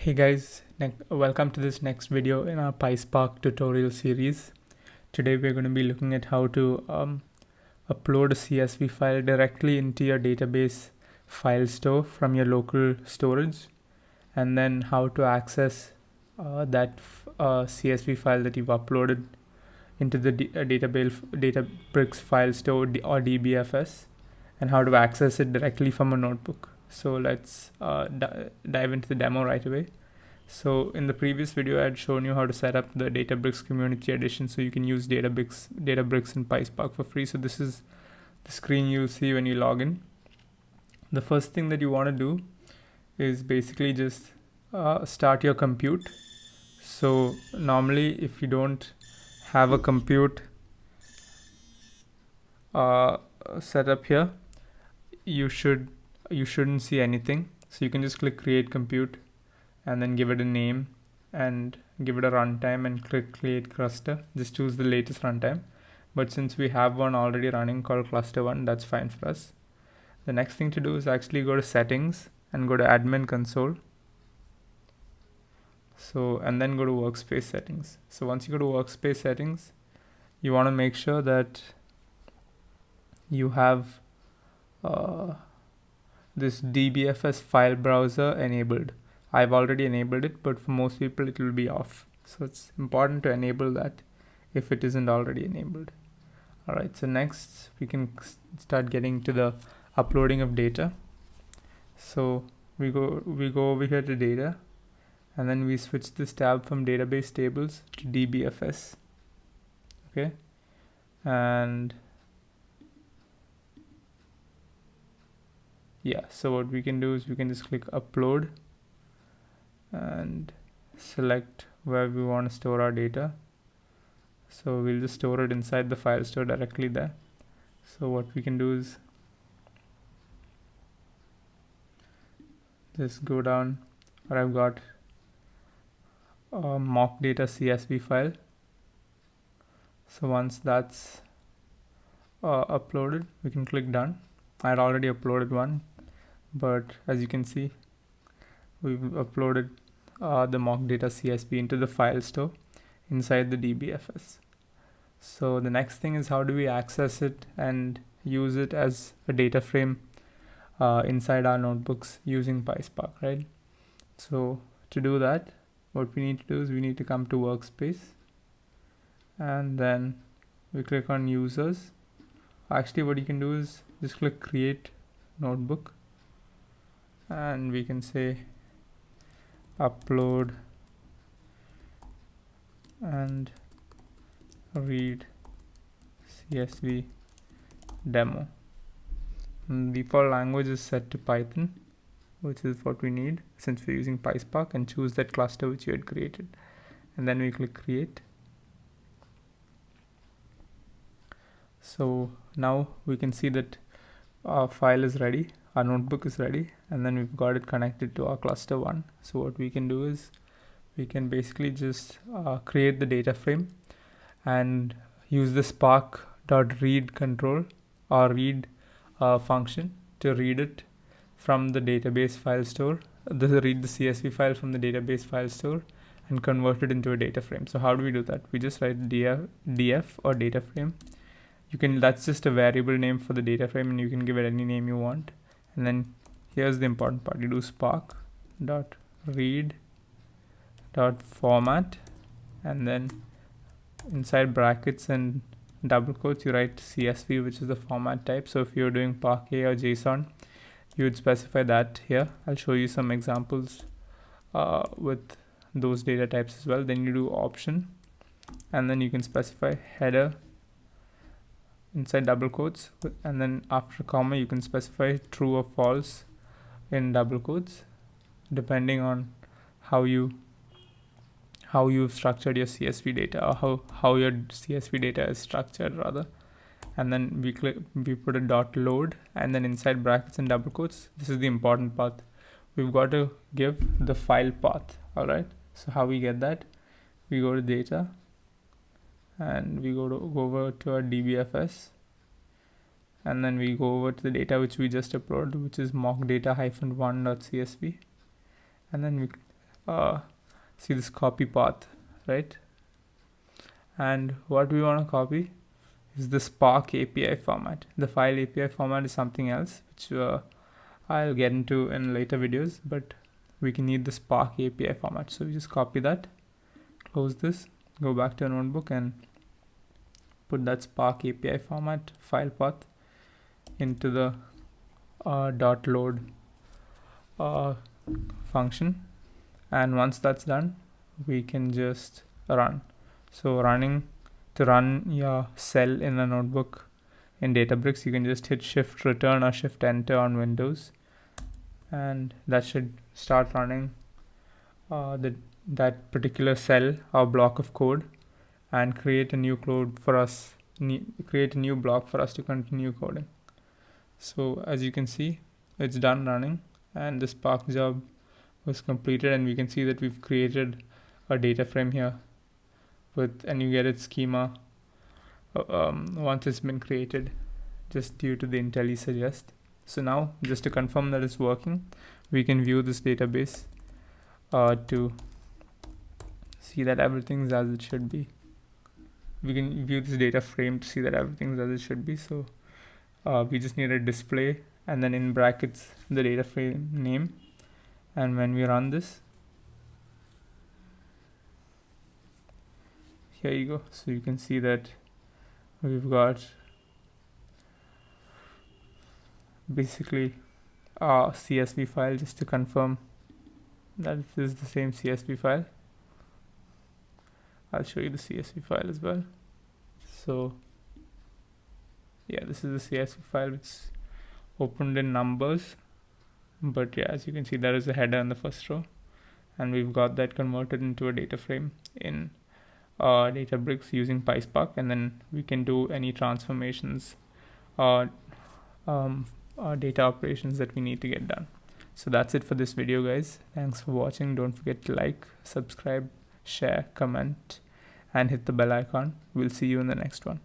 Hey guys, welcome to this next video in our PySpark tutorial series. Today we're going to be looking at how to upload a CSV file directly into your database file store from your local storage, and then how to access that CSV file that you've uploaded into the Databricks file store or DBFS, and how to access it directly from a notebook. So let's dive into the demo right away. So in the previous video, I had shown you how to set up the Databricks community edition so you can use Databricks and PySpark for free. So this is the screen you'll see when you log in. The first thing that you want to do is basically just start your compute. So normally if you don't have a compute set up here, you shouldn't see anything. So you can just click create compute and then give it a name and give it a runtime and click create cluster. Just choose the latest runtime, but since we have one already running called cluster 1, that's fine for us. The next thing to do is actually go to settings and go to admin console. So and then go to workspace settings. So once you go to workspace settings, you want to make sure that you have this DBFS file browser enabled. I've already enabled it, but for most people it will be off. So it's important to enable that if it isn't already enabled. Alright, so next we can start getting to the uploading of data. So we go over here to data, and then we switch this tab from database tables to DBFS. Okay, and yeah, so what we can do is we can just click upload and select where we want to store our data. So we'll just store it inside the file store directly there. So what we can do is just go down where I've got a mock data CSV file. So once that's uploaded, we can click done. I had already uploaded one, but as you can see, we've uploaded the mock data CSV into the file store inside the DBFS. So the next thing is how do we access it and use it as a data frame inside our notebooks using PySpark, right? So to do that, what we need to do is we need to come to workspace, and then we click on users. Actually, what you can do is just click create notebook, and we can say upload and read CSV demo. And default language is set to Python, which is what we need since we're using PySpark, and choose that cluster which you had created, and then we click create. So now we can see that our file is ready, our notebook is ready, and then we've got it connected to our cluster 1. So what we can do is we can basically just create the data frame and use the spark.read control or read function to read it from the database file store, read the CSV file from the database file store and convert it into a data frame. So how do we do that? We just write df or data frame. That's just a variable name for the data frame, and you can give it any name you want. And then here's the important part: you do spark.read.format, and then inside brackets and double quotes you write CSV, which is the format type. So if you're doing PARQUET or JSON, you would specify that here. I'll show you some examples with those data types as well. Then you do option, and then you can specify header inside double quotes, and then after comma you can specify true or false in double quotes, depending on how you've structured your CSV data, or how your CSV data is structured rather. And then we put a dot load, and then inside brackets and double quotes, this is the important part, we've got to give the file path. All right, so how we get that? We go to data, and we go over to our DBFS, and then we go over to the data which we just uploaded, which is mock data -1.csv, and then we see this copy path, right? And what we want to copy is the Spark API format. The file API format is something else, which I'll get into in later videos, but we can need the Spark API format. So we just copy that, close this, go back to a notebook and put that Spark API format file path into the .load function. And once that's done, we can just run. So to run your cell in a notebook in Databricks, you can just hit Shift Return or Shift Enter on Windows, and that should start running that particular cell or block of code, and create a new code for us. Create a new block for us to continue coding. So as you can see, it's done running, and the Spark job was completed, and we can see that we've created a data frame here with, and you get its schema once it's been created, just due to the IntelliSuggest. So now, just to confirm that it's working, we can view this database to see that everything's as it should be. We can view this data frame to see that everything's as it should be. So we just need a display, and then in brackets the data frame name. And when we run this, here you go. So you can see that we've got basically a CSV file, just to confirm that it is the same CSV file. I'll show you the CSV file as well. So yeah, this is the CSV file. It's opened in numbers, but yeah, as you can see, there is a header in the first row, and we've got that converted into a data frame in Databricks using PySpark, and then we can do any transformations or data operations that we need to get done. So that's it for this video, guys. Thanks for watching. Don't forget to like, subscribe, share, comment, and hit the bell icon. We'll see you in the next one.